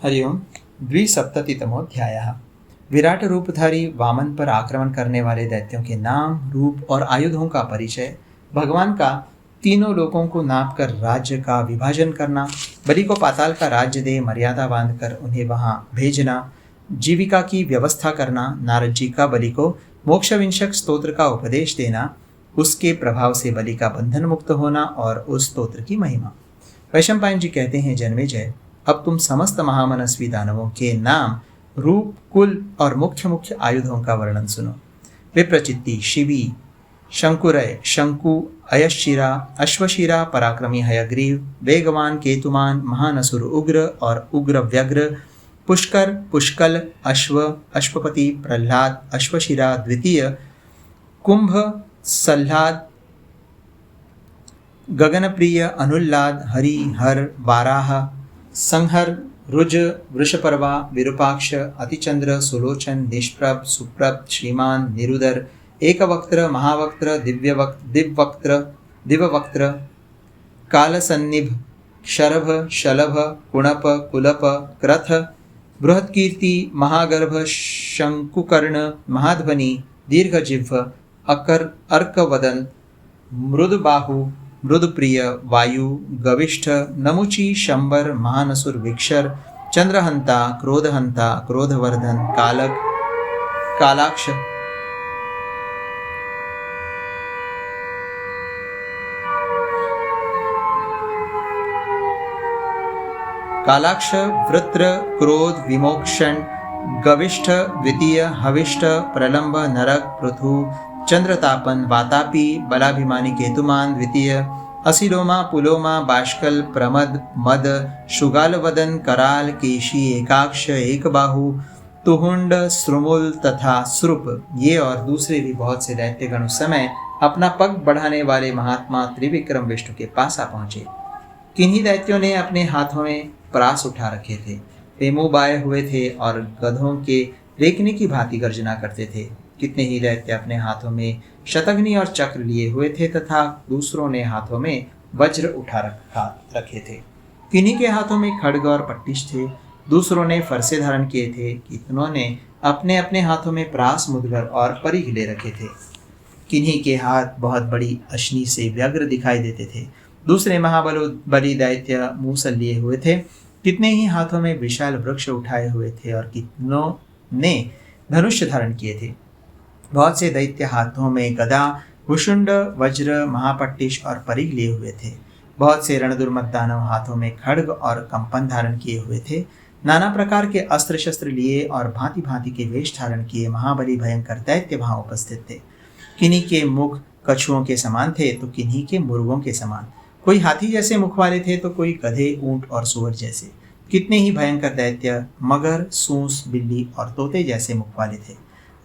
हरिओम। द्विसप्ततितमोऽध्यायः। विराट रूपधारी वामन पर आक्रमण करने वाले दैत्यों के नाम, रूप और आयुधों का परिचय, भगवान का तीनों लोकों को नाप कर राज्य का विभाजन करना, बलि को पाताल का राज्य दे मर्यादा बांधकर उन्हें वहां भेजना, जीविका की व्यवस्था करना, नारद जी का बलि को मोक्षविंशक स्तोत्र का उपदेश देना, उसके प्रभाव से बलि का बंधन मुक्त होना और उस स्तोत्र की महिमा। वैशंपायन जी कहते हैं, जन्मेजय, अब तुम समस्त महामनस्वी दानवों के नाम, रूप, कुल और मुख्य मुख्य आयुधों का वर्णन सुनो। विप्रचित्ति, शिवी, शंकुरय, शंकु, अयशिरा, अश्वशिरा, पराक्रमी हयग्रीव, वेगवान केतुमान, महानसुर उग्र और उग्र व्यग्र, पुष्कर, पुष्कल, अश्व, अश्वपति, प्रह्लाद, अश्वशिरा द्वितीय, कुंभ, सल्लाद, गगनप्रिय, अनुल्लाद, हरि, हर, बाराह, संहर, रुज, वृषपर्वा, विरूपाक्ष, अतिचंद्र, सुलोचन, निष्प्रभ, सुप्रभ, श्रीमान, निरुदर, एकवक्त्र, महावक्त्र, दिव्यवक्त्र, कालसन्निभ, शरभ, शलभ, कुणप, कुलप, क्रथ, बृहत्कीर्ति, महागर्भ, शंकुकर्ण, महाध्वनि, दीर्घजिह्व, अर्कवदन, मृदबाहु, मृदप्रिय, वायु, गविष्ठ, नमुची, शंबर, महानसुर, विक्षर, चंद्रहंता, क्रोधहंता, क्रोधवर्धन, कालक, कालाक्ष, कालाक्ष, वृत्र, क्रोध, विमोक्षण, गविष्ठ द्वितीय, हविष्ठ, प्रलंब, नरक, पृथु, चंद्रतापन, वातापी, बलाभिमानी, केतुमान द्वितीय, असिलोमा, पुलोमा, बाष्कल, प्रमद, मद, शुगालवदन, कराल, केशी, एकाक्ष, एकबाहु, तुहुंड, श्रुमुल तथा श्रुप, ये और दूसरे भी बहुत से दैत्यगण उस समय अपना पग बढ़ाने वाले महात्मा त्रिविक्रम विष्णु के पास आ पहुंचे। किन्हीं दैत्यों ने अपने हाथों में परास उठा रखे थे। वे मुंह बाए हुए थे और गधों के रेखने की भांति गर्जना करते थे। कितने ही दैत्य अपने हाथों में शतघ्नि और चक्र लिए हुए थे तथा दूसरों ने हाथों में वज्र उठा रखे थे। किन्हीं के हाथों में खड्ग और पट्टिश थे, दूसरों ने फरसे धारण किए थे। कितनों ने अपने अपने हाथों में प्रास, मुदगर और परिघ ले रखे थे। किन्हीं के हाथ बहुत बड़ी अश्नि से व्यग्र दिखाई देते थे। दूसरे महाबली दैत्य मूसल लिए हुए थे। कितने ही हाथों में विशाल वृक्ष उठाए हुए थे और कितनों ने धनुष धारण किए थे। बहुत से दैत्य हाथों में गदा, भुषुंड, वज्र, महापट्टिश और परिघ लिए हुए थे। बहुत से रणदुर्मत दानव हाथों में खड्ग और कंपन धारण किए हुए थे। नाना प्रकार के अस्त्र शस्त्र लिए और भांति भांति के वेश धारण किए महाबली भयंकर दैत्य वहां उपस्थित थे। किन्हीं के मुख कछुओं के समान थे तो किन्हीं के मुर्गों के समान। कोई हाथी जैसे मुख वाले थे तो कोई गधे, ऊंट और सुअर जैसे। कितने ही भयंकर दैत्य मगर, सूंस, बिल्ली और तोते जैसे मुख वाले थे।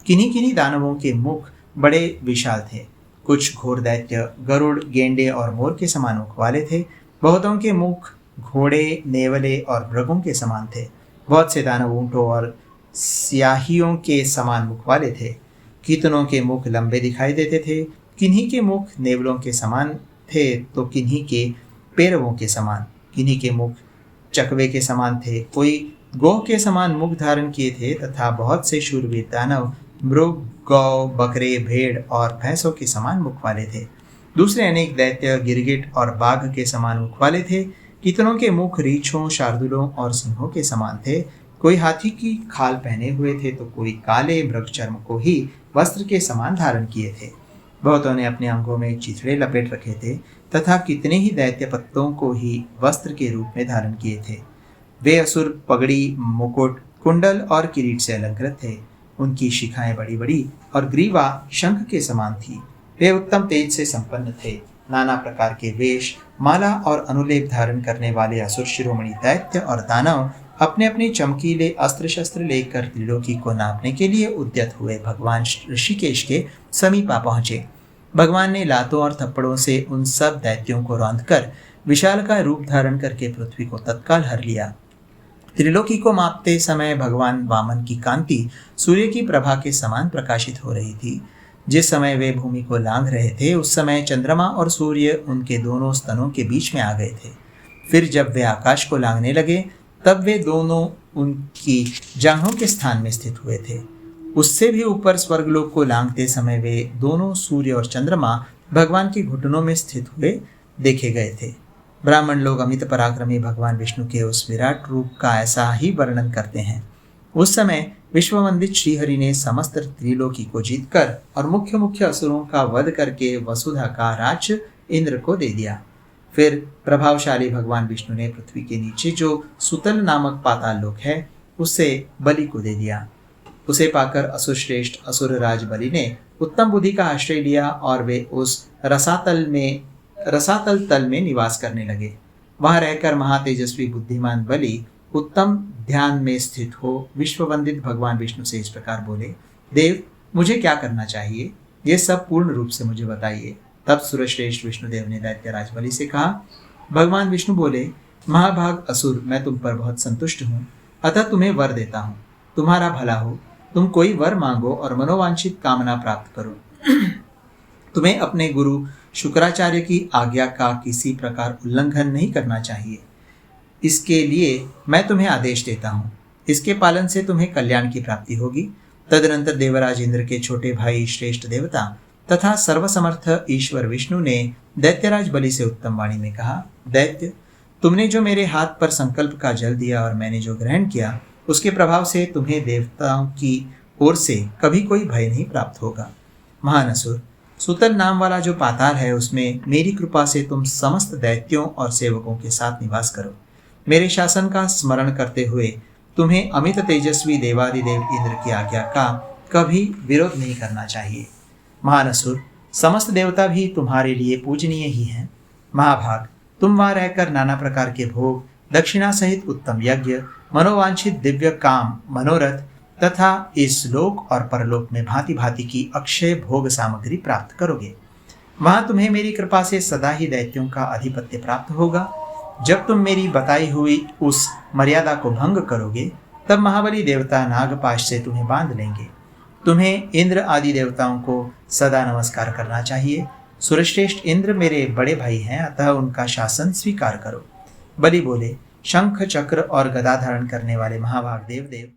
किन्हीं किन्हीं दानवों के मुख बड़े विशाल थे। कुछ घोर दैत्य गरुड़, गेंडे और मोर के समान मुख वाले थे। बहुतों के मुख घोड़े, नेवले और मृगों के समान थे। बहुत से दानव ऊंटों और स्याहियों के समान मुख वाले थे। कितनों के मुख लंबे दिखाई देते थे। किन्हीं के मुख नेवलों के समान थे तो किन्हीं के पेरवों के समान। किन्हीं के मुख चकवे के समान थे। कोई गोह के समान मुख धारण किए थे तथा बहुत से शूरवीर दानव मृग, गौ, बकरे, भेड़ और भैंसों के समान मुख वाले थे। दूसरे अनेक दैत्य गिरगिट और बाघ के समान मुख वाले थे। कितनों के मुख रीछों, शार्दुलों और सिंहों के समान थे। कोई हाथी की खाल पहने हुए थे तो कोई काले मृग चर्म को ही वस्त्र के समान धारण किए थे। बहुतों ने अपने अंगों में चिथड़े लपेट रखे थे तथा कितने ही दैत्य पत्तों को ही वस्त्र के रूप में धारण किए थे। वे असुर पगड़ी, मुकुट, कुंडल और किरीट से अलंकृत थे। उनकी शिखाएं बड़ी बड़ी और ग्रीवा शंख के समान थी। वे उत्तम तेज से संपन्न थे। नाना प्रकार के वेश, माला और अनुलेप धारण करने वाले असुर शिरोमणि दैत्य और दानव अपने अपने चमकीले अस्त्र शस्त्र लेकर त्रिलोकी को नापने के लिए उद्यत हुए भगवान ऋषिकेश के समीप आ पहुंचे। भगवान ने लातों और थप्पड़ों से उन सब दैत्यों को रौंदकर विशालकाय रूप धारण करके पृथ्वी को तत्काल हर लिया। त्रिलोकी को मापते समय भगवान वामन की कांति सूर्य की प्रभा के समान प्रकाशित हो रही थी। जिस समय वे भूमि को लांघ रहे थे उस समय चंद्रमा और सूर्य उनके दोनों स्तनों के बीच में आ गए थे। फिर जब वे आकाश को लांघने लगे तब वे दोनों उनकी जांघों के स्थान में स्थित हुए थे। उससे भी ऊपर स्वर्गलोक को लांघते समय वे दोनों सूर्य और चंद्रमा भगवान के घुटनों में स्थित हुए देखे गए थे। ब्राह्मण लोग अमित पराक्रमी भगवान विष्णु के उस विराट रूप का ऐसा ही वर्णन करते हैं। उस समय विश्ववंदित श्रीहरि ने समस्त त्रिलोकी को जीतकर और मुख्य मुख्य असुरों का वध करके वसुधा का राज्य इंद्र को दे दिया। फिर प्रभावशाली भगवान विष्णु ने पृथ्वी के नीचे जो सुतल नामक पाताल लोक है उसे बलि को दे दिया। उसे पाकर असुरश्रेष्ठ असुरराज बलि ने उत्तम बुद्धि का आश्रय लिया और वे उस रसातल तल में निवास करने लगे। वहां रहकर महातेजस्वी बुद्धिमान बलि उत्तम ध्यान में स्थित हो विश्ववंदित भगवान विष्णु से इस प्रकार बोले, देव मुझे क्या करना चाहिए, ये सब पूर्ण रूप से मुझे बताइए। तब सुरश्रेष्ठ विष्णुदेव ने दैत्यराज बलि से कहा, भगवान विष्णु बोले, महाभाग असुर, मैं तुम पर बहुत संतुष्ट हूँ, अतः तुम्हें वर देता हूँ। तुम्हारा भला हो, तुम कोई वर मांगो और मनोवांछित कामना प्राप्त करो। तुम्हें अपने गुरु शुक्राचार्य की आज्ञा का किसी प्रकार उल्लंघन नहीं करना चाहिए। इसके लिए मैं तुम्हें आदेश देता हूँ। इसके पालन से तुम्हें कल्याण की प्राप्ति होगी। तदनंतर देवराज इंद्र के छोटे भाई श्रेष्ठ देवता तथा सर्वसमर्थ ईश्वर विष्णु ने दैत्यराज बलि से उत्तम वाणी में कहा, दैत्य, तुमने जो मेरे हाथ पर संकल्प का जल दिया और मैंने जो ग्रहण किया, उसके प्रभाव से तुम्हें देवताओं की ओर से कभी कोई भय नहीं प्राप्त होगा। महान असुर, सुतल नाम वाला जो पाताल है उसमें मेरी कृपा से तुम समस्त दैत्यों और सेवकों के साथ निवास करो। मेरे शासन का स्मरण करते हुए तुम्हें अमित तेजस्वी देवादिदेव इंद्र की आज्ञा का कभी विरोध नहीं करना चाहिए। महान असुर, समस्त देवता भी तुम्हारे लिए पूजनीय ही हैं। महाभाग, तुम वहां रहकर नाना प्रकार के भोग, दक्षिणा सहित उत्तम यज्ञ, मनोवांछित दिव्य काम मनोरथ तथा इस लोक और परलोक में भांति भांति की अक्षय भोग सामग्री प्राप्त करोगे। वहां तुम्हें मेरी कृपा से सदा ही दैत्यों का आधिपत्य प्राप्त होगा। जब तुम मेरी बताई हुई उस मर्यादा को भंग करोगे, तब महाबली देवता नागपाश से तुम्हें बांध लेंगे। तुम्हें इंद्र आदि देवताओं को सदा नमस्कार करना चाहिए। सुरश्रेष्ठ इंद्र मेरे बड़े भाई हैं, अतः उनका शासन स्वीकार करो। बलि बोले, शंख चक्र और गदा धारण करने वाले महाभाग देव,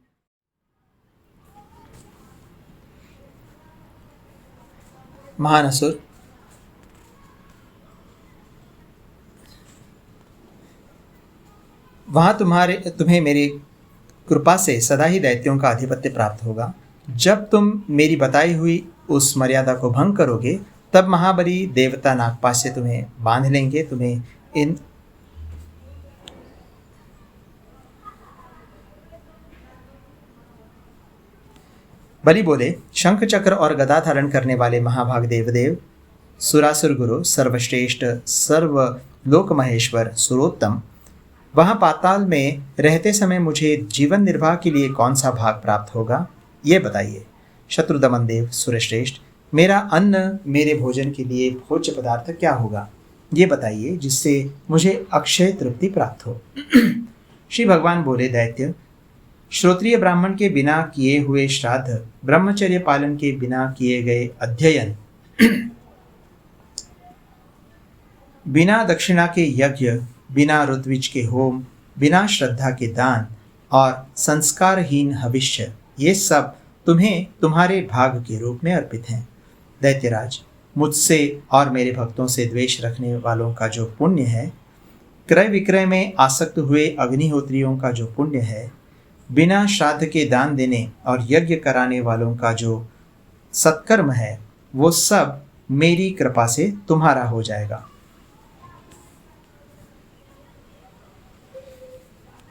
महान असुर, वहां तुम्हें मेरी कृपा से सदा ही दैत्यों का आधिपत्य प्राप्त होगा। जब तुम मेरी बताई हुई उस मर्यादा को भंग करोगे, तब महाबली देवता नागपाश से तुम्हें बांध लेंगे। तुम्हें इन बलि बोले, शंख चक्र और गदा धारण करने वाले महाभाग देवदेव, सुरासुर गुरु, सर्वश्रेष्ठ, सर्वलोक महेश्वर, सुरोत्तम, वहां पाताल में रहते समय मुझे जीवन निर्वाह के लिए कौन सा भाग प्राप्त होगा, ये बताइए। शत्रुदमन देव, सुरश्रेष्ठ, मेरा अन्न, मेरे भोजन के लिए भोज्य पदार्थ क्या होगा, ये बताइए, जिससे मुझे अक्षय तृप्ति प्राप्त हो। श्री भगवान बोले, दैत्य, श्रोत्रिय ब्राह्मण के बिना किए हुए श्राद्ध, ब्रह्मचर्य पालन के बिना किए गए अध्ययन, बिना दक्षिणा के यज्ञ, बिना ऋत्विज के होम, बिना श्रद्धा के दान और संस्कारहीन हविष्य, ये सब तुम्हें तुम्हारे भाग के रूप में अर्पित हैं। दैत्यराज, मुझसे और मेरे भक्तों से द्वेष रखने वालों का जो पुण्य है, क्रय विक्रय में आसक्त हुए अग्निहोत्रियों का जो पुण्य है, बिना श्राद्ध के दान देने और यज्ञ कराने वालों का जो सत्कर्म है, वो सब मेरी कृपा से तुम्हारा हो जाएगा।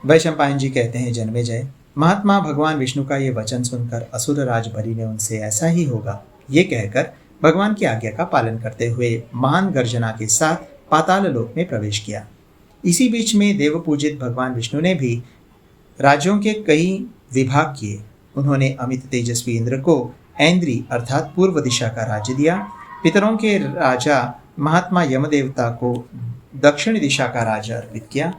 वैशंपायन जी कहते हैं, जन्मेजय, महात्मा भगवान विष्णु का ये वचन सुनकर असुरराज बलि ने उनसे ऐसा ही होगा ये कहकर भगवान की आज्ञा का पालन करते हुए महान गर्जना के साथ पाताल लोक में प्रवेश किया। इसी बीच में देवपूजित भगवान विष्णु ने भी राज्यों के कई विभाग किए। उन्होंने अमित तेजस्वी इंद्र को ऐन्द्री अर्थात पूर्व दिशा का राज्य दिया। पितरों के राजा महात्मा यमदेवता को दक्षिण दिशा का राज्य अर्पित किया।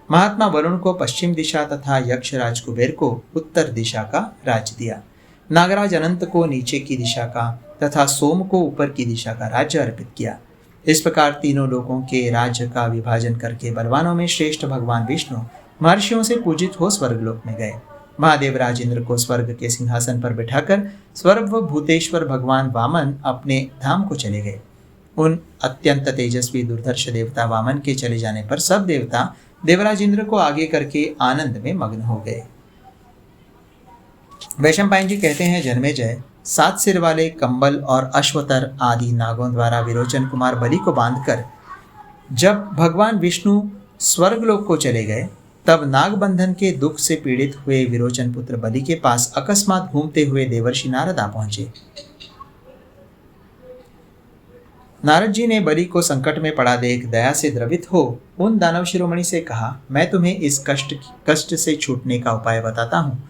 महात्मा वरुण को पश्चिम दिशा तथा यक्षराज कुबेर को उत्तर दिशा का राज्य दिया। नागराज अनंत को नीचे की दिशा का तथा सोम को ऊपर की दिशा का राज्य अर्पित किया। इस प्रकार तीनों लोगों के राज्य का विभाजन करके बलवानों में श्रेष्ठ भगवान विष्णु महर्षियों से पूजित हो स्वर्गलोक में गए। महादेव राजेंद्र को स्वर्ग के सिंहासन पर बिठाकर सर्वभूतेश्वर भगवान वामन अपने धाम को चले गए। उन अत्यंत तेजस्वी दुर्धर्ष देवता वामन के चले जाने पर सब देवता देवराजेंद्र को आगे करके आनंद में मग्न हो गए। वैशंपायन जी कहते हैं, जन्मेजय 7 सिर वाले कंबल और अश्वतर आदि नागों द्वारा विरोचन कुमार बलि को बांधकर जब भगवान विष्णु स्वर्गलोक को चले गए, तब नागबंधन के दुख से पीड़ित हुए विरोचन पुत्र बलि के पास अकस्मात घूमते हुए देवर्षि नारद आ पहुंचे। नारद जी ने बलि को संकट में पड़ा देख दया से द्रवित हो उन दानव शिरोमणि से कहा, मैं तुम्हें इस कष्ट से छूटने का उपाय बताता हूँ,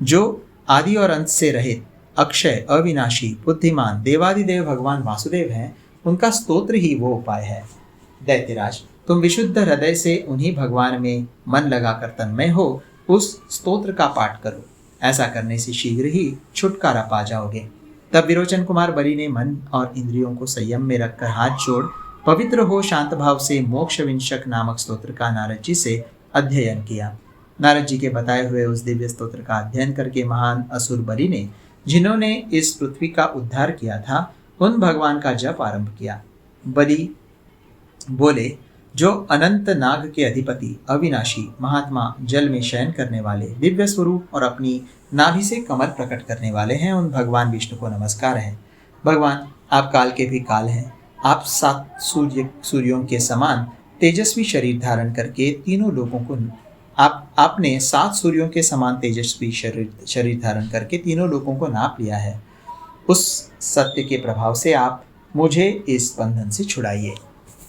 जो आदि और अंत से रहित, अक्षय, अविनाशी, बुद्धिमान देवादिदेव भगवान वासुदेव हैं। उनका स्तोत्र ही वो उपाय है। दैत्यराज, तुम विशुद्ध हृदय से उन्हीं भगवान में मन लगाकर तन्मय हो उस स्तोत्र का पाठ करो। ऐसा करने से शीघ्र ही छुटकारा पा जाओगे। तब विरोचन कुमार बलि ने मन और इंद्रियों को संयम में रखकर हाथ जोड़ पवित्र हो शांत भाव से मोक्ष विंशक नामक स्तोत्र का नारद जी से अध्ययन किया। नारद जी के बताए हुए उस दिव्य स्तोत्र का अध्ययन करके महान असुर बलि ने, जिन्होंने इस पृथ्वी का उद्धार किया था, उन भगवान का जप आरंभ किया। बलि बोले, जो अनंत नाग के अधिपति, अविनाशी, महात्मा, जल में शयन करने वाले, दिव्य स्वरूप और अपनी नाभि से कमल प्रकट करने वाले हैं, उन भगवान विष्णु को नमस्कार है। भगवान, आप काल के भी काल हैं। आप 7 सूर्यों के समान तेजस्वी शरीर धारण करके तीनों लोगों को आपने 7 सूर्यों के समान तेजस्वी शरीर धारण करके तीनों लोगों को नाप लिया है। उस सत्य के प्रभाव से आप मुझे इस बंधन से छुड़ाइए।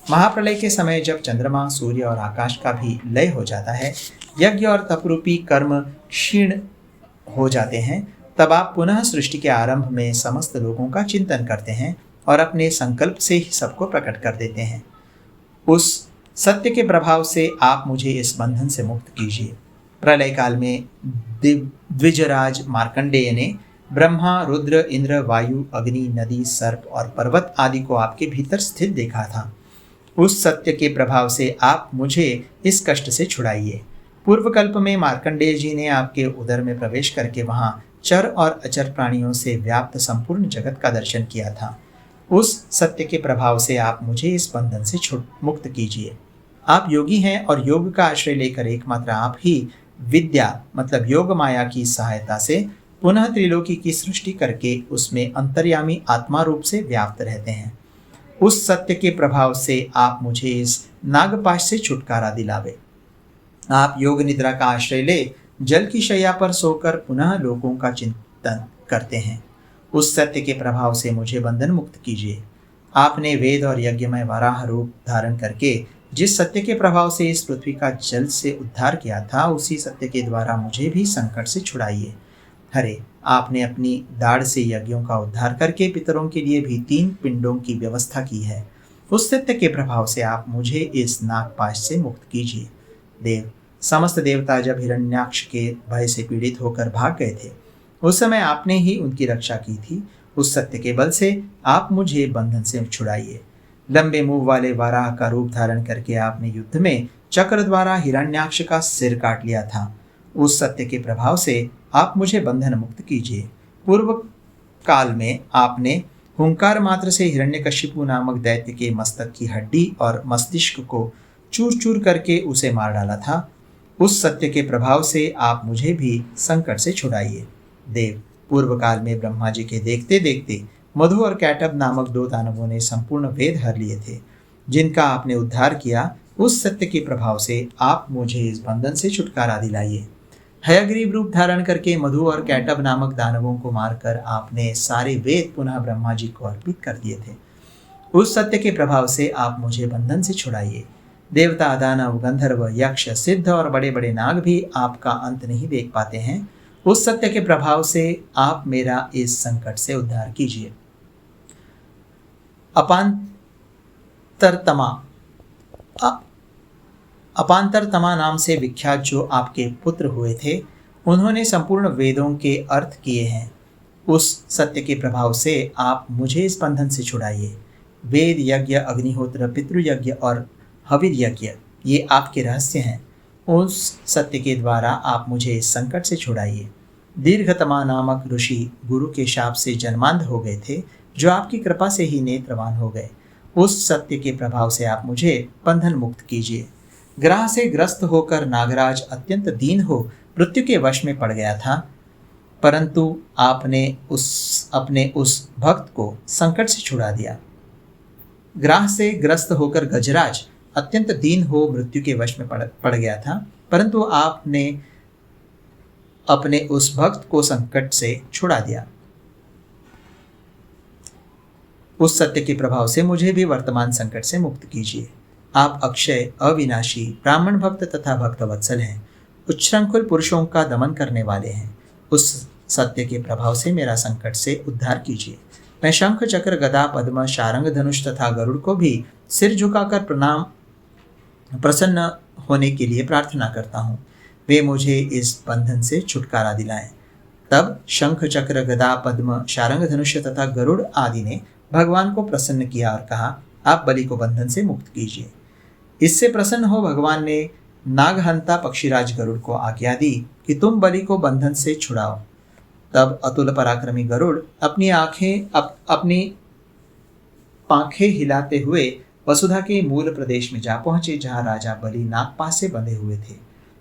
महाप्रलय के समय जब चंद्रमा, सूर्य और आकाश का भी लय हो जाता है, यज्ञ और तपरूपी कर्म क्षीण हो जाते हैं, तब आप पुनः सृष्टि के आरंभ में समस्त लोगों का चिंतन करते हैं और अपने संकल्प से ही सबको प्रकट कर देते हैं। उस सत्य के प्रभाव से आप मुझे इस बंधन से मुक्त कीजिए। प्रलय काल में द्विजराज मार्कंडेय ने ब्रह्मा, रुद्र, इंद्र, वायु, अग्नि, नदी, सर्प और पर्वत आदि को आपके भीतर स्थित देखा था। उस सत्य के प्रभाव से आप मुझे इस कष्ट से छुड़ाइए। पूर्व कल्प में मार्कंडेय जी ने आपके उदर में प्रवेश करके वहां चर और अचर प्राणियों से व्याप्त संपूर्ण जगत का दर्शन किया था। उस सत्य के प्रभाव से आप मुझे इस बंधन से मुक्त कीजिए। आप योगी हैं और योग का आश्रय लेकर एकमात्र आप ही विद्या मतलब योग माया की सहायता से पुनः त्रिलोकी की सृष्टि करके उसमें अंतर्यामी आत्मा रूप से व्याप्त रहते हैं। उस सत्य के प्रभाव से आप मुझे इस नागपाश से छुटकारा दिलावे। आप योग निद्रा का आश्रय ले जल की शैया पर सोकर पुनः लोगों का चिंतन करते हैं। उस सत्य के प्रभाव से मुझे बंधन मुक्त कीजिए। आपने वेद और यज्ञमय वराह रूप धारण करके जिस सत्य के प्रभाव से इस पृथ्वी का जल से उद्धार किया था, उसी सत्य के द्वारा मुझे भी संकट से छुड़ाइए। हरे, आपने अपनी दाढ़ से यज्ञों का उद्धार करके पितरों के लिए भी 3 पिंडों की व्यवस्था की है। उस सत्य के प्रभाव से आप मुझे इस नागपाश से मुक्त कीजिए। देव, समस्त देवता जब हिरण्याक्ष के भय से पीड़ित होकर भाग गए थे, उस समय आपने ही उनकी रक्षा की थी। उस सत्य के बल से आप मुझे बंधन से छुड़ाइए। लंबे मुंह वाले वाराह का रूप धारण करके आपने युद्ध में चक्र द्वारा हिरण्याक्ष का सिर काट लिया था। उस सत्य के प्रभाव से आप मुझे बंधन मुक्त कीजिए। पूर्व काल में आपने हुंकार मात्र से हिरण्यकशिपु नामक दैत्य के मस्तक की हड्डी और मस्तिष्क को चूर चूर करके उसे मार डाला था। उस सत्य के प्रभाव से आप मुझे भी संकट से छुड़ाइए। देव, पूर्व काल में ब्रह्मा जी के देखते देखते मधु और कैटब नामक 2 दानवों ने संपूर्ण वेद हर लिए थे, जिनका आपने उद्धार किया। उस सत्य के प्रभाव से आप मुझे इस बंधन से छुटकारा दिलाइए। हयग्रीव रूप धारण करके मधु और कैटब नामक दानवों को मारकर आपने सारे वेद पुनः ब्रह्मा जी को अर्पित कर दिए थे। उस सत्य के प्रभाव से आप मुझे बंधन से छुड़ाइए। देवता, दानव, गंधर्व, यक्ष, सिद्ध और बड़े बड़े नाग भी आपका अंत नहीं देख पाते हैं। उस सत्य के प्रभाव से आप मेरा इस संकट से उद्धार कीजिए। अपांतरतमा नाम से विख्यात जो आपके पुत्र हुए थे, उन्होंने संपूर्ण वेदों के अर्थ किए हैं। उस सत्य के प्रभाव से आप मुझे इस बंधन से छुड़ाइए। वेद, यज्ञ, अग्निहोत्र, पितृयज्ञ और हविर यज्ञ ये आपके रहस्य हैं। उस सत्य के द्वारा आप मुझे इस संकट से छुड़ाइए। दीर्घतमा नामक ऋषि गुरु के शाप से जन्मांध हो गए थे, जो आपकी कृपा से ही नेत्रवान हो गए। उस सत्य के प्रभाव से आप मुझे बंधन मुक्त कीजिए। ग्रह से ग्रस्त होकर नागराज अत्यंत दीन हो मृत्यु के वश में पड़ गया था, परंतु आपने अपने उस भक्त को संकट से छुड़ा दिया। ग्रह से ग्रस्त होकर गजराज अत्यंत दीन हो मृत्यु के वश में पड़ गया था, परंतु आपने अपने उस भक्त को संकट से छुड़ा दिया। उस सत्य के प्रभाव से मुझे भी वर्तमान संकट से मुक्त कीजिए। आप अक्षय, अविनाशी, ब्राह्मण भक्त तथा भक्त वत्सल हैं। उच्छृंखल पुरुषों का दमन करने वाले हैं। उस सत्य के प्रभाव से मेरा संकट से उद्धार कीजिए। मैं शंख, चक्र, गदा, पद्म, शारंग, धनुष तथा गरुड़ को भी सिर झुकाकर प्रसन्न होने के लिए प्रार्थना करता हूँ। वे मुझे इस बंधन से छुटकारा दिलाएं। तब शंख, चक्र, गदा, पद्म, शारंग, धनुष तथा गरुड़ आदि ने भगवान को प्रसन्न किया और कहा, आप बलि को बंधन से मुक्त कीजिए। इससे प्रसन्न हो भगवान ने नागहंता पक्षीराज गरुड़ को आज्ञा दी कि तुम बलि को बंधन से छुड़ाओ। तब अतुल पराक्रमी गरुड़ अपनी पांखें हिलाते हुए वसुधा के मूल प्रदेश में जा पहुंचे, जहां राजा बलि नागपाश से बंधे हुए थे।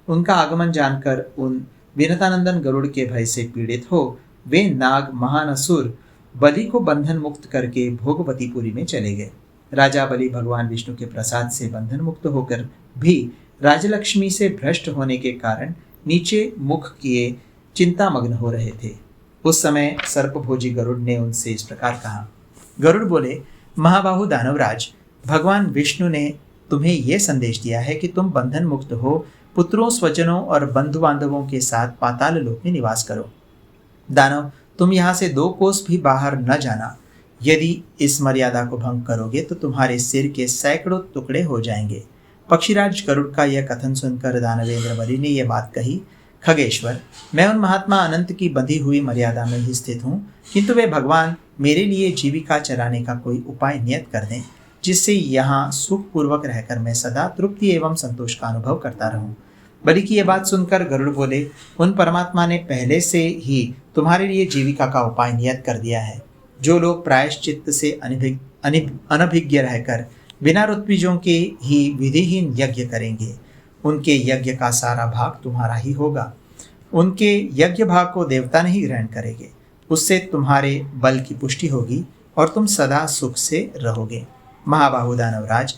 उनका आगमन जानकर उन विनतानंदन गरुड़ के भय से पीड़ित हो वे नाग महान असुर बलि को बंधन मुक्त करके भोगवतीपुरी में चले गए। राजा बलि भगवान विष्णु के प्रसाद से बंधन मुक्त होकर भी राजलक्ष्मी से भ्रष्ट होने के कारण नीचे मुख किए चिंतामग्न हो रहे थे। उस समय सर्पभोजी गरुड़ ने उनसे इस प्रकार कहा। गरुड़ बोले, महाबाहु दानवराज, भगवान विष्णु ने तुम्हें यह संदेश दिया है कि तुम बंधन मुक्त हो पुत्रों, स्वजनों और बंधु बांधवों के साथ पाताल लोक में निवास करो। दानव, तुम यहाँ से 2 कोस भी बाहर न जाना। यदि इस मर्यादा को भंग करोगे तो तुम्हारे सिर के सैकड़ों टुकड़े हो जाएंगे। पक्षीराज गरुड़ का यह कथन सुनकर दानवेंद्र बलि ने यह बात कही। खगेश्वर, मैं उन महात्मा अनंत की बंधी हुई मर्यादा में ही स्थित हूँ, किंतु वे भगवान मेरे लिए जीविका चलाने का कोई उपाय नियत कर दें, जिससे यहाँ सुखपूर्वक रहकर मैं सदा तृप्ति एवं संतोष का अनुभव करता रहूं। बलि की यह बात सुनकर गरुड़ बोले, उन परमात्मा ने पहले से ही तुम्हारे लिए जीविका का उपाय नियत कर दिया है। जो लोग प्रायश्चित्त से अनभिज्ञ रहकर बिना ऋत्विजों के ही विधिहीन यज्ञ करेंगे, उनके यज्ञ का सारा भाग तुम्हारा ही होगा। उनके यज्ञ भाग को देवता नहीं ग्रहण करेंगे। उससे तुम्हारे बल की पुष्टि होगी और तुम सदा सुख से रहोगे। महाबाहु दानवराज,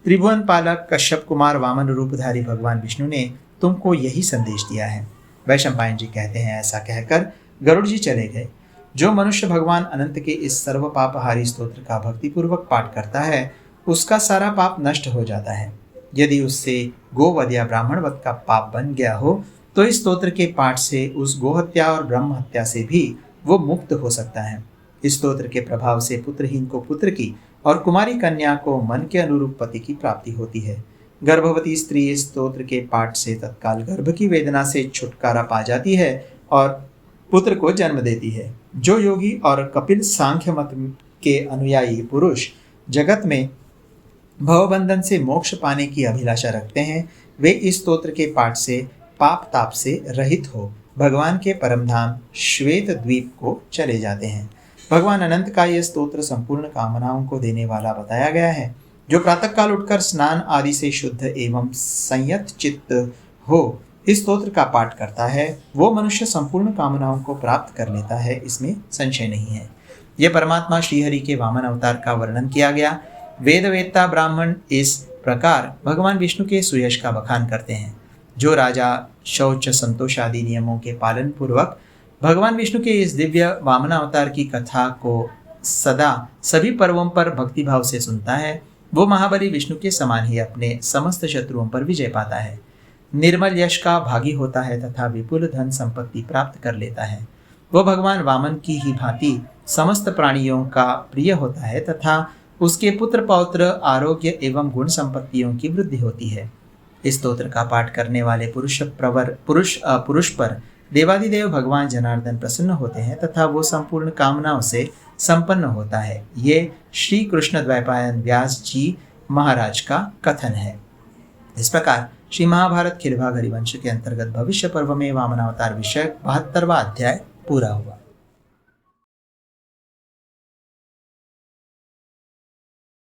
त्रिभुवन पालक कश्यप कुमार वामन रूपधारी भगवान विष्णु ने तुमको यही संदेश दिया है। वैशंपायन जी कहते हैं, ऐसा कहकर गरुड़ जी चले गए। जो मनुष्य भगवान अनंत के इस सर्व पापहारी स्तोत्र का भक्तिपूर्वक पाठ करता है, उसका सारा पाप नष्ट हो जाता है। यदि उससे गोवध या ब्राह्मण वध का पाप बन गया हो, तो इस स्तोत्र के पाठ से उस गोहत्या और ब्रह्म हत्या से भी वो मुक्त हो सकता है। इस स्तोत्र के प्रभाव से पुत्रहीन को पुत्र की और कुमारी कन्या को मन के अनुरूप पति की प्राप्ति होती है। गर्भवती स्त्री इस स्तोत्र के पाठ से तत्काल गर्भ की वेदना से छुटकारा पा जाती है और पुत्र को जन्म देती है। जो योगी और कपिल सांख्य मत के अनुयायी पुरुष जगत में भवबंधन से मोक्ष पाने की अभिलाषा रखते हैं, वे इस स्तोत्र के पाठ से पाप ताप से रहित हो भगवान के परमधाम श्वेत द्वीप को चले जाते हैं। भगवान अनंत का यह स्तोत्र संपूर्ण कामनाओं को देने वाला बताया गया है। जो प्रातःकाल उठकर स्नान आदि से शुद्ध एवं संयत चित्त हो इस स्तोत्र का पाठ करता है, वो मनुष्य संपूर्ण कामनाओं को प्राप्त कर लेता है, इसमें संशय नहीं है। यह परमात्मा श्रीहरि के वामन अवतार का वर्णन किया गया। वेद वेत्ता ब्राह्मण इस प्रकार भगवान विष्णु के सुयश का बखान करते हैं। जो राजा शौच, संतोष आदि नियमों के पालन पूर्वक भगवान विष्णु के इस दिव्य वामन अवतार की कथा को सदा सभी पर्वों पर भक्तिभाव से सुनता है, वो महाबली विष्णु के समान ही अपने समस्त शत्रुओं पर विजय पाता है, निर्मल यश का भागी होता है तथा विपुल धन संपत्ति प्राप्त कर लेता है। वो भगवान वामन की ही भांति समस्त प्राणियों का प्रिय होता है तथा उसके पुत्र पौत्र आरोग्य एवं गुण संपत्तियों की वृद्धि होती है। इस स्तोत्र का पाठ करने वाले पुरुष पर देवादिदेव भगवान जनार्दन प्रसन्न होते हैं तथा वो संपूर्ण कामनाओं से संपन्न होता है। ये श्री कृष्ण द्वैपायन व्यास जी महाराज का कथन है। इस प्रकार श्री महाभारत खेल भाग हरिवंश के अंतर्गत भविष्य पर्व में वामनावतार विषय 72वां अध्याय पूरा हुआ।